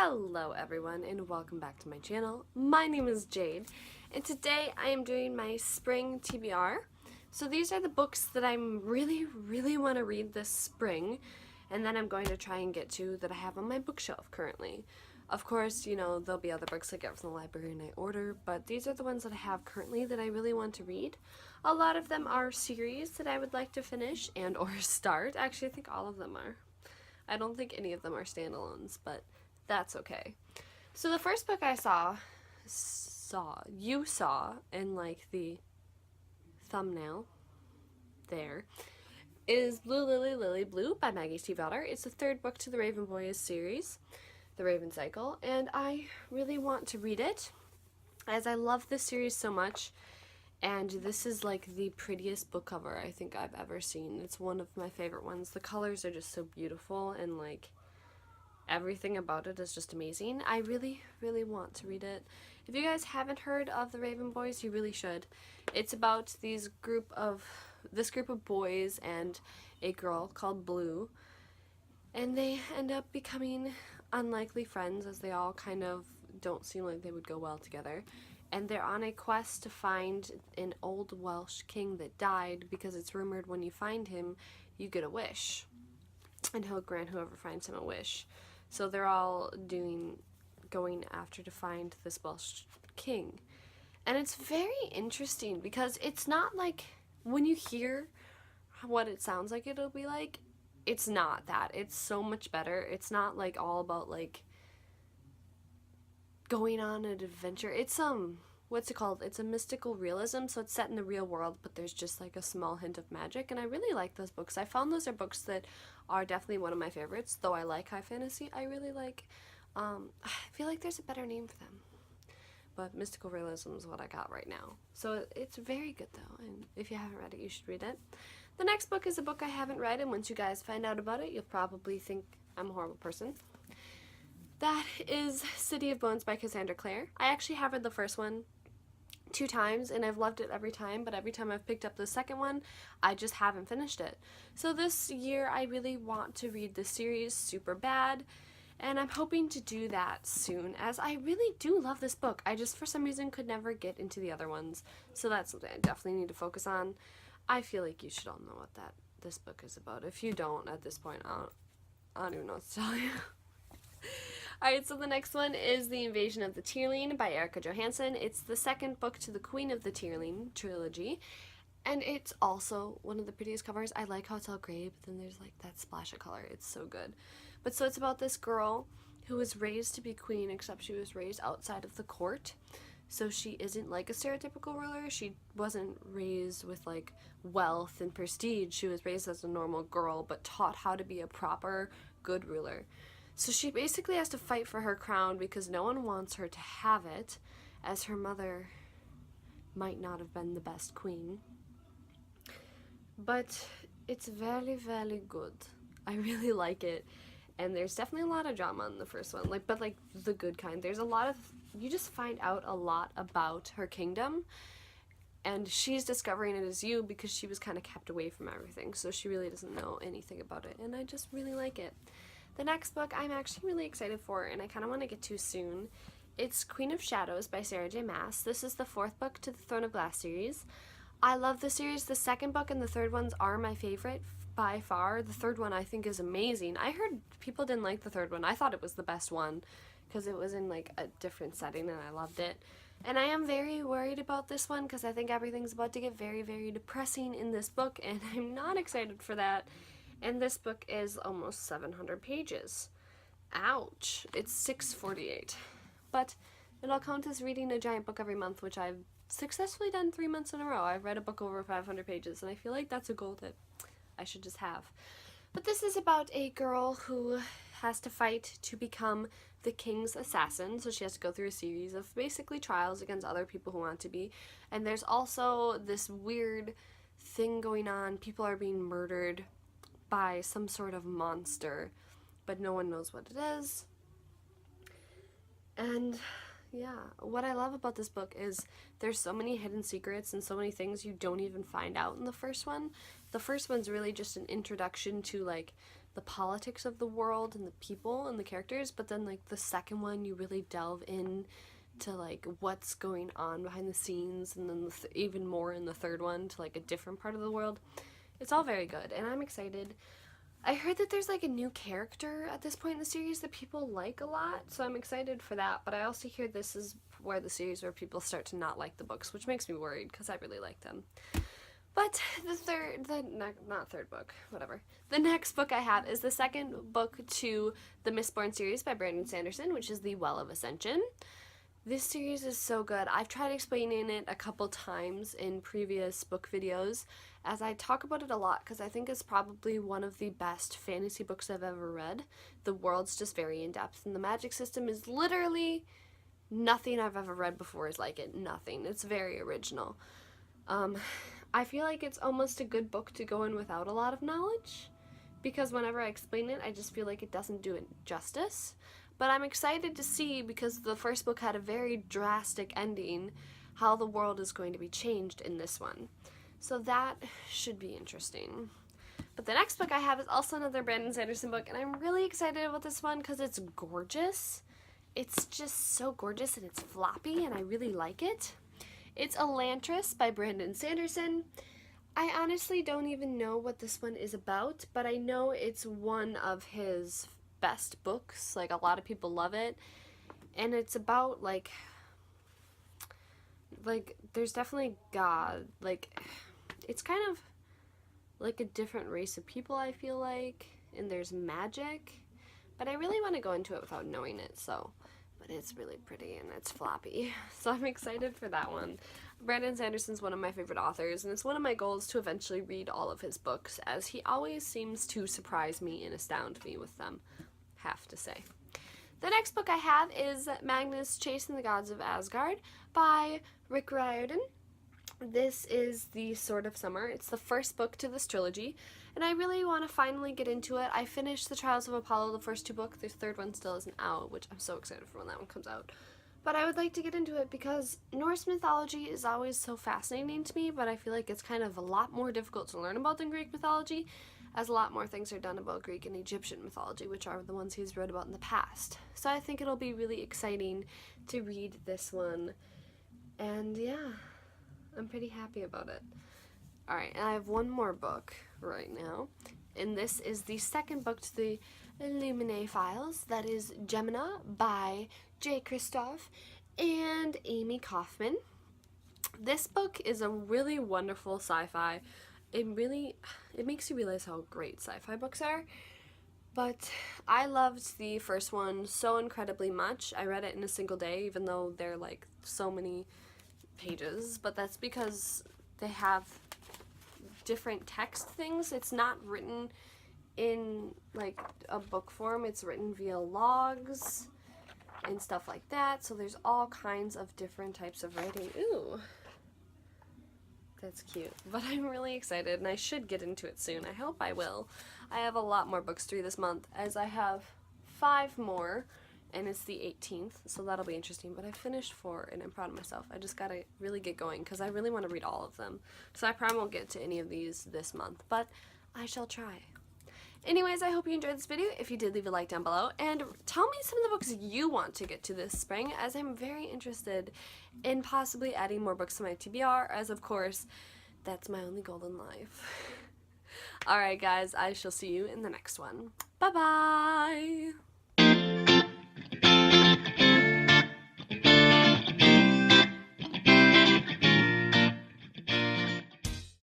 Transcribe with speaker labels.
Speaker 1: Hello everyone and welcome back to my channel. My name is Jade and today I am doing my spring TBR. So these are the books that I really want to read this spring, and then I'm going to try and get to that I have on my bookshelf currently. Of course, you know, there'll be other books I get from the library and I order, but these are the ones that I have currently that I really want to read. A lot of them are series that I would like to finish and or start. Actually, I think all of them are. I don't think any of them are standalones, but that's okay. So the first book I you saw in like the thumbnail there, is Blue Lily Lily Blue by Magnus Chase. It's the third book to the Raven Boys series, the Raven Cycle, and I really want to read it as I love this series so much. And this is like the prettiest book cover I think I've ever seen. It's one of my favorite ones. The colors are just so beautiful and like everything about it is just amazing. I really want to read it. If you guys haven't heard of the Raven Boys, you really should. It's about this group of boys and a girl called Blue, and they end up becoming unlikely friends as they all kind of don't seem like they would go well together. And they're on a quest to find an old Welsh king that died, because it's rumored when you find him, you get a wish. And he'll grant whoever finds him a wish. So they're all going after to find this Welsh king. And it's very interesting because it's not like, when you hear what it sounds like it'll be like, it's not that. It's so much better. It's not like all about like going on an adventure. It's what's it called? It's a mystical realism, so it's set in the real world, but there's just like a small hint of magic, and I really like those books. I found those are books that are definitely one of my favorites, though I like high fantasy. I really like, I feel like there's a better name for them, but mystical realism is what I got right now. So it's very good though, and if you haven't read it, you should read it. The next book is a book I haven't read, and once you guys find out about it, you'll probably think I'm a horrible person. That is City of Bones by Cassandra Clare. I actually have read the first one 2 times and I've loved it every time, but every time I've picked up the second one, I just haven't finished it. So this year I really want to read the series super bad, and I'm hoping to do that soon, as I really do love this book. I just for some reason could never get into the other ones, so that's something I definitely need to focus on. I feel like you should all know what this book is about. If you don't at this point, I don't even know what to tell you. Alright, so the next one is The Invasion of the Tearling by Erica Johansson. It's the second book to the Queen of the Tearling trilogy, and it's also one of the prettiest covers. I like how it's all gray, but then there's like that splash of color. It's so good. But so it's about this girl who was raised to be queen, except she was raised outside of the court. So she isn't like a stereotypical ruler. She wasn't raised with like wealth and prestige. She was raised as a normal girl, but taught how to be a proper, good ruler. So she basically has to fight for her crown because no one wants her to have it, as her mother might not have been the best queen. But it's very good. I really like it. And there's definitely a lot of drama in the first one, but the good kind. There's a lot of, you just find out a lot about her kingdom, and she's discovering it as you because she was kind of kept away from everything, so she really doesn't know anything about it, and I just really like it. The next book I'm actually really excited for, and I kind of want to get to soon. It's Queen of Shadows by Sarah J. Maas. This is the 4th book to the Throne of Glass series. I love the series. The second book and the third ones are my favorite by far. The third one I think is amazing. I heard people didn't like the third one. I thought it was the best one because it was in like a different setting and I loved it. And I am very worried about this one because I think everything's about to get very depressing in this book, and I'm not excited for that. And this book is almost 700 pages. Ouch. It's 648. But it'll count as reading a giant book every month, which I've successfully done 3 months in a row. I've read a book over 500 pages, and I feel like that's a goal that I should just have. But this is about a girl who has to fight to become the king's assassin, so she has to go through a series of basically trials against other people who want to be. And there's also this weird thing going on. People are being murdered by some sort of monster, but no one knows what it is. And yeah, what I love about this book is there's so many hidden secrets and so many things you don't even find out in the first one. The first one's really just an introduction to like the politics of the world and the people and the characters, but then like the second one you really delve in to like what's going on behind the scenes, and then even more in the third one to like a different part of the world. It's all very good, and I'm excited. I heard that there's like a new character at this point in the series that people like a lot, so I'm excited for that, but I also hear this is where the series where people start to not like the books, which makes me worried because I really like them. But the next book I have is the second book to the Mistborn series by Brandon Sanderson, which is the Well of Ascension. This series is so good. I've tried explaining it a couple times in previous book videos, as I talk about it a lot because I think it's probably one of the best fantasy books I've ever read. The world's just very in-depth, and the magic system is literally nothing I've ever read before is like it. Nothing. It's very original. I feel like it's almost a good book to go in without a lot of knowledge, because whenever I explain it, I just feel like it doesn't do it justice. But I'm excited to see, because the first book had a very drastic ending, how the world is going to be changed in this one. So that should be interesting. But the next book I have is also another Brandon Sanderson book, and I'm really excited about this one because it's gorgeous. It's just so gorgeous, and it's floppy, and I really like it. It's Elantris by Brandon Sanderson. I honestly don't even know what this one is about, but I know it's one of his best books. Like, a lot of people love it. And it's about, like, there's definitely God. Like, it's kind of like a different race of people, I feel like. And there's magic. But I really want to go into it without knowing it, so... But it's really pretty and it's floppy, so I'm excited for that one. Brandon Sanderson's one of my favorite authors, and it's one of my goals to eventually read all of his books, as he always seems to surprise me and astound me with them, have to say. The next book I have is Magnus Chase and the Gods of Asgard by Rick Riordan. This is the Sword of Summer. It's the first book to this trilogy, and I really want to finally get into it. I finished The Trials of Apollo, the first two books. The third one still isn't out, which I'm so excited for when that one comes out. But I would like to get into it because Norse mythology is always so fascinating to me, but I feel like it's kind of a lot more difficult to learn about than Greek mythology, as a lot more things are done about Greek and Egyptian mythology, which are the ones he's wrote about in the past. So I think it'll be really exciting to read this one, and yeah, I'm pretty happy about it. Alright, and I have one more book right now, and this is the second book to the Illuminae Files. That is Gemina by J. Kristoff and Amy Kaufman. This book is a really wonderful sci-fi. It makes you realize how great sci-fi books are. But I loved the first one so incredibly much. I read it in a single day, even though they're like so many pages, but that's because they have different text things. It's not written in like a book form, it's written via logs and stuff like that, so there's all kinds of different types of writing. Ooh, that's cute. But I'm really excited, and I should get into it soon. I hope I will. I have a lot more books to read this month, as I have 5 more, and it's the 18th, so that'll be interesting. But I finished 4, and I'm proud of myself. I just gotta really get going, because I really want to read all of them. So I probably won't get to any of these this month, but I shall try. Anyways, I hope you enjoyed this video. If you did, leave a like down below, and tell me some of the books you want to get to this spring, as I'm very interested in possibly adding more books to my TBR, as of course, that's my only goal in life. Alright guys, I shall see you in the next one. Bye-bye!